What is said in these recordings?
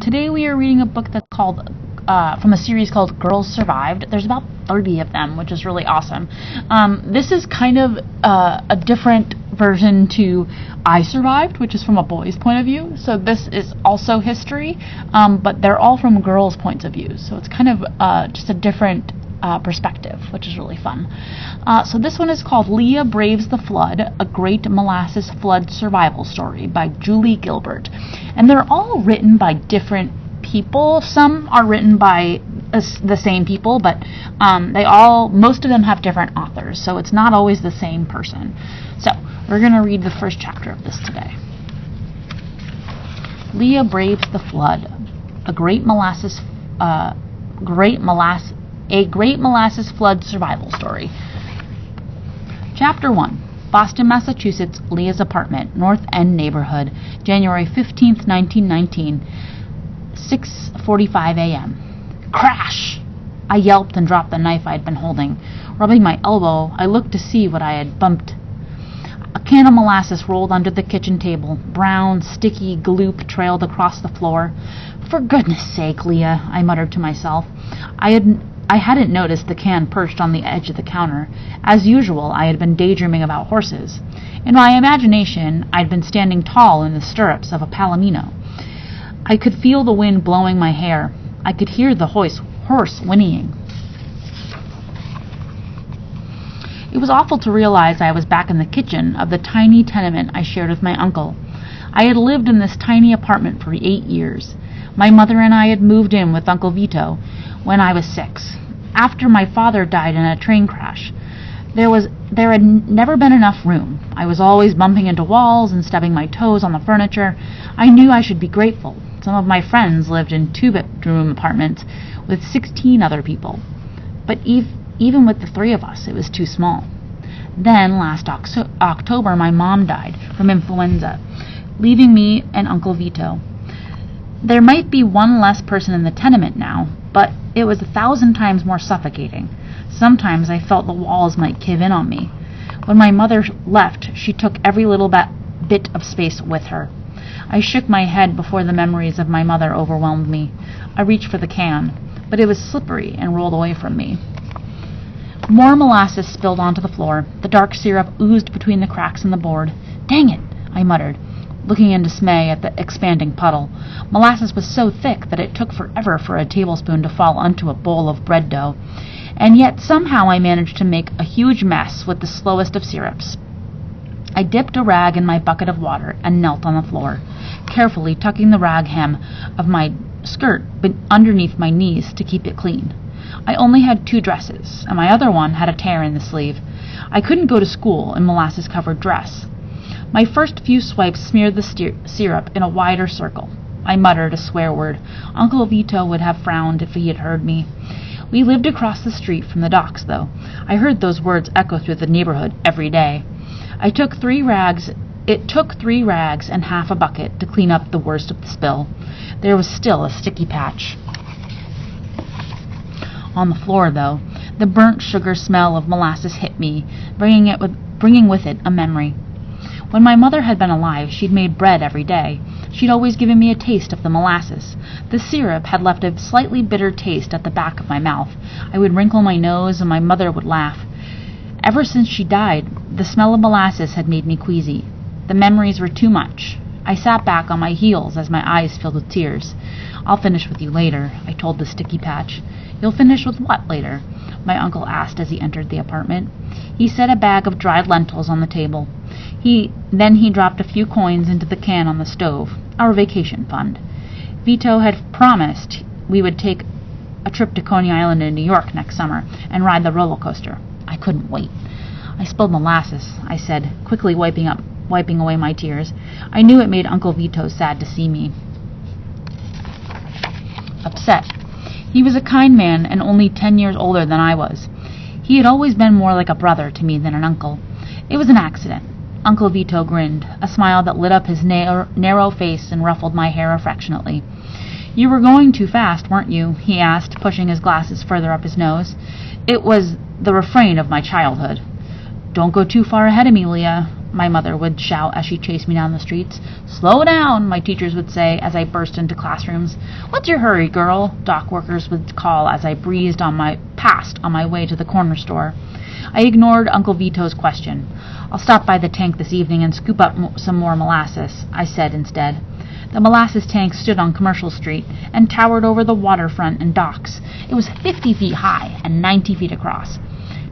Today we are reading a book that's called, from a series called Girls Survived. There's about 30 of them, which is really awesome. This is kind of a different version to I Survived, which is from a boy's point of view. So this is also history, but they're all from girls' points of view. So it's kind of just a different perspective, which is really fun. So this one is called Leah Braves the Flood, a Great Molasses Flood Survival Story by Gilbert. And they're all written by different people. Some are written by the same people, but most of them have different authors, so it's not always the same person. So we're going to read the first chapter of this today. Leah Braves the Flood, a Great Molasses Flood Survival Story. Chapter 1. Boston, Massachusetts, Leah's apartment, North End neighborhood, January 15th, 1919, 6:45 a.m. Crash! I yelped and dropped the knife I had been holding. Rubbing my elbow, I looked to see what I had bumped. A can of molasses rolled under the kitchen table. Brown, sticky gloop trailed across the floor. For goodness sake, Leah, I muttered to myself. I hadn't noticed the can perched on the edge of the counter. As usual, I had been daydreaming about horses. In my imagination, I'd been standing tall in the stirrups of a palomino. I could feel the wind blowing my hair. I could hear the horse whinnying. It was awful to realize I was back in the kitchen of the tiny tenement I shared with my uncle. I had lived in this tiny apartment for 8 years. My mother and I had moved in with Uncle Vito when I was 6. After my father died in a train crash, there had never been enough room. I was always bumping into walls and stubbing my toes on the furniture. I knew I should be grateful. Some of my friends lived in 2-bedroom apartments with 16 other people. But even with the 3 of us, it was too small. Then, last October, my mom died from influenza, leaving me and Uncle Vito. There might be one less person in the tenement now, but it was 1,000 times more suffocating. Sometimes I felt the walls might cave in on me. When my mother left, she took every little bit of space with her. I shook my head before the memories of my mother overwhelmed me. I reached for the can, but it was slippery and rolled away from me. More molasses spilled onto the floor. The dark syrup oozed between the cracks in the board. Dang it, I muttered, looking in dismay at the expanding puddle. Molasses was so thick that it took forever for a tablespoon to fall onto a bowl of bread dough. And yet somehow I managed to make a huge mess with the slowest of syrups. I dipped a rag in my bucket of water and knelt on the floor, carefully tucking the rag hem of my skirt underneath my knees to keep it clean. I only had 2 dresses, and my other one had a tear in the sleeve. I couldn't go to school in molasses-covered dress. My first few swipes smeared the syrup in a wider circle. I muttered a swear word. Uncle Vito would have frowned if he had heard me. We lived across the street from the docks, though. I heard those words echo through the neighborhood every day. It took 3 rags and half a bucket to clean up the worst of the spill. There was still a sticky patch on the floor, though. The burnt sugar smell of molasses hit me, bringing with it a memory. When my mother had been alive, she'd made bread every day. She'd always given me a taste of the molasses. The syrup had left a slightly bitter taste at the back of my mouth. I would wrinkle my nose, and my mother would laugh. Ever since she died, the smell of molasses had made me queasy. The memories were too much. I sat back on my heels as my eyes filled with tears. I'll finish with you later, I told the sticky patch. You'll finish with what later? My uncle asked as he entered the apartment. He set a bag of dried lentils on the table. Then he dropped a few coins into the can on the stove, our vacation fund. Vito had promised we would take a trip to Coney Island in New York next summer and ride the roller coaster. I couldn't wait. I spilled molasses, I said, quickly wiping away my tears. I knew it made Uncle Vito sad to see me upset. He was a kind man and only 10 years older than I was. He had always been more like a brother to me than an uncle. It was an accident. Uncle Vito grinned, a smile that lit up his narrow face and ruffled my hair affectionately. You were going too fast, weren't you? He asked, pushing his glasses further up his nose. It was the refrain of my childhood. Don't go too far ahead of me, Leah. my mother would shout as she chased me down the streets. Slow down, my teachers would say as I burst into classrooms. What's your hurry, girl? Dock workers would call as I breezed past on my way to the corner store. I ignored Uncle Vito's question. I'll stop by the tank this evening and scoop up some more molasses, I said instead. The molasses tank stood on Commercial Street and towered over the waterfront and docks. It was 50 feet high and 90 feet across.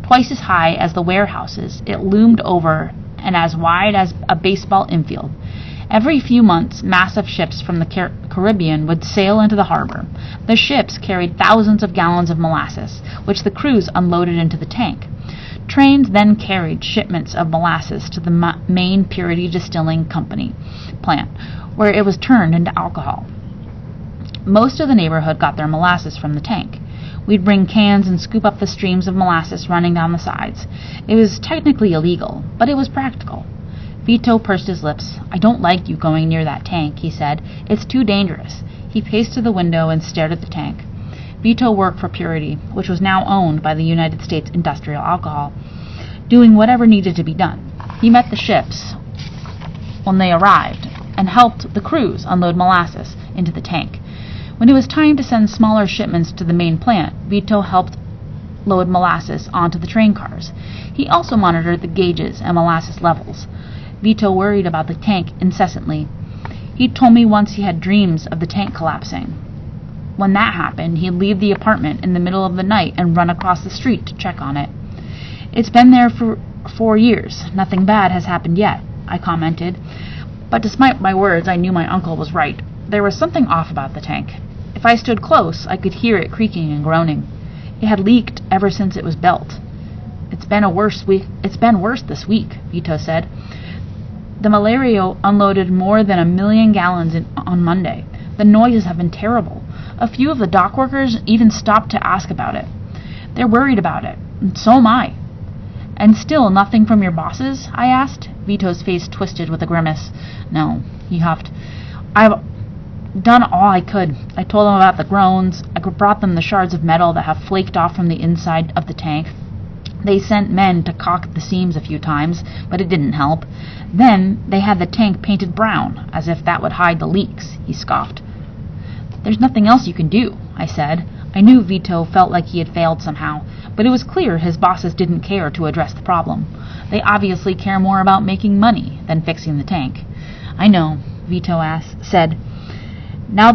Twice as high as the warehouses, it loomed over and as wide as a baseball infield. Every few months, massive ships from the Caribbean would sail into the harbor. The ships carried thousands of gallons of molasses, which the crews unloaded into the tank. Trains then carried shipments of molasses to the main Purity Distilling Company plant, where it was turned into alcohol. Most of the neighborhood got their molasses from the tank. We'd bring cans and scoop up the streams of molasses running down the sides. It was technically illegal, but it was practical. Vito pursed his lips. I don't like you going near that tank, he said. It's too dangerous. He paced to the window and stared at the tank. Vito worked for Purity, which was now owned by the United States Industrial Alcohol, doing whatever needed to be done. He met the ships when they arrived and helped the crews unload molasses into the tank. When it was time to send smaller shipments to the main plant, Vito helped load molasses onto the train cars. He also monitored the gauges and molasses levels. Vito worried about the tank incessantly. He told me once he had dreams of the tank collapsing. When that happened, he'd leave the apartment in the middle of the night and run across the street to check on it. It's been there for 4 years. Nothing bad has happened yet, I commented. But despite my words, I knew my uncle was right. There was something off about the tank. If I stood close, I could hear it creaking and groaning. It had leaked ever since it was built. It's been worse this week, Vito said. The Malario unloaded more than 1 million gallons on Monday. The noises have been terrible. A few of the dock workers even stopped to ask about it. They're worried about it, and so am I. And still nothing from your bosses? I asked. Vito's face twisted with a grimace. No, he huffed. I've done all I could. I told them about the groans. I brought them the shards of metal that have flaked off from the inside of the tank. They sent men to caulk the seams a few times, but it didn't help. Then they had the tank painted brown, as if that would hide the leaks, he scoffed. There's nothing else you can do, I said. I knew Vito felt like he had failed somehow, but it was clear his bosses didn't care to address the problem. They obviously care more about making money than fixing the tank. I know, Vito said. Now that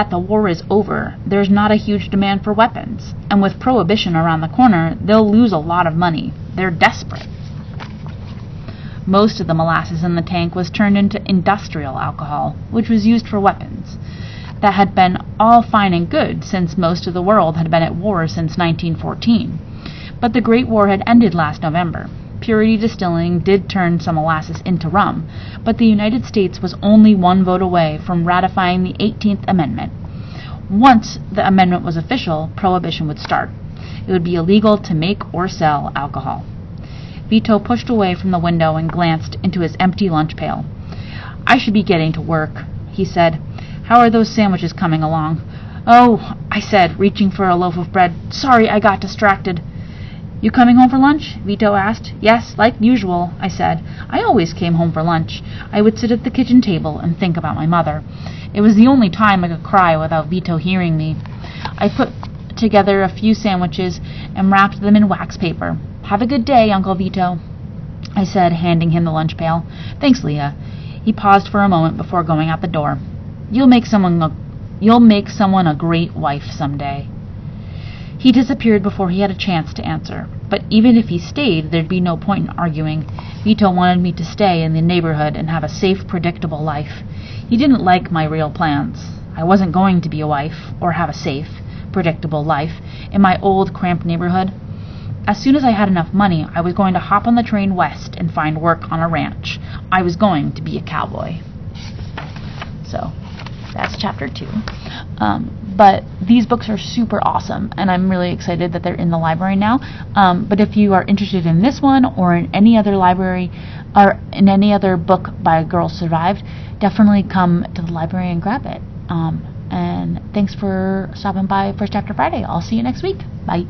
the war is over, there's not a huge demand for weapons, and with prohibition around the corner, they'll lose a lot of money. They're desperate. Most of the molasses in the tank was turned into industrial alcohol, which was used for weapons. That had been all fine and good, since most of the world had been at war since 1914. But the Great War had ended last November. Purity Distilling did turn some molasses into rum, but the United States was only one vote away from ratifying the 18th Amendment. Once the amendment was official, prohibition would start. It would be illegal to make or sell alcohol. Vito pushed away from the window and glanced into his empty lunch pail. I should be getting to work, he said. How are those sandwiches coming along? Oh, I said, reaching for a loaf of bread. Sorry, I got distracted. You coming home for lunch? Vito asked. Yes, like usual, I said. I always came home for lunch. I would sit at the kitchen table and think about my mother. It was the only time I could cry without Vito hearing me. I put together a few sandwiches and wrapped them in wax paper. Have a good day, Uncle Vito, I said, handing him the lunch pail. Thanks, Leah. He paused for a moment before going out the door. You'll make someone a great wife someday. He disappeared before he had a chance to answer. But even if he stayed, there'd be no point in arguing. Vito wanted me to stay in the neighborhood and have a safe, predictable life. He didn't like my real plans. I wasn't going to be a wife or have a safe, predictable life in my old, cramped neighborhood. As soon as I had enough money, I was going to hop on the train west and find work on a ranch. I was going to be a cowboy. So, that's chapter 2. But these books are super awesome, and I'm really excited that they're in the library now. But if you are interested in this one or in any other library or in any other book by Girls Survived, definitely come to the library and grab it. And thanks for stopping by for Chapter Friday. I'll see you next week. Bye.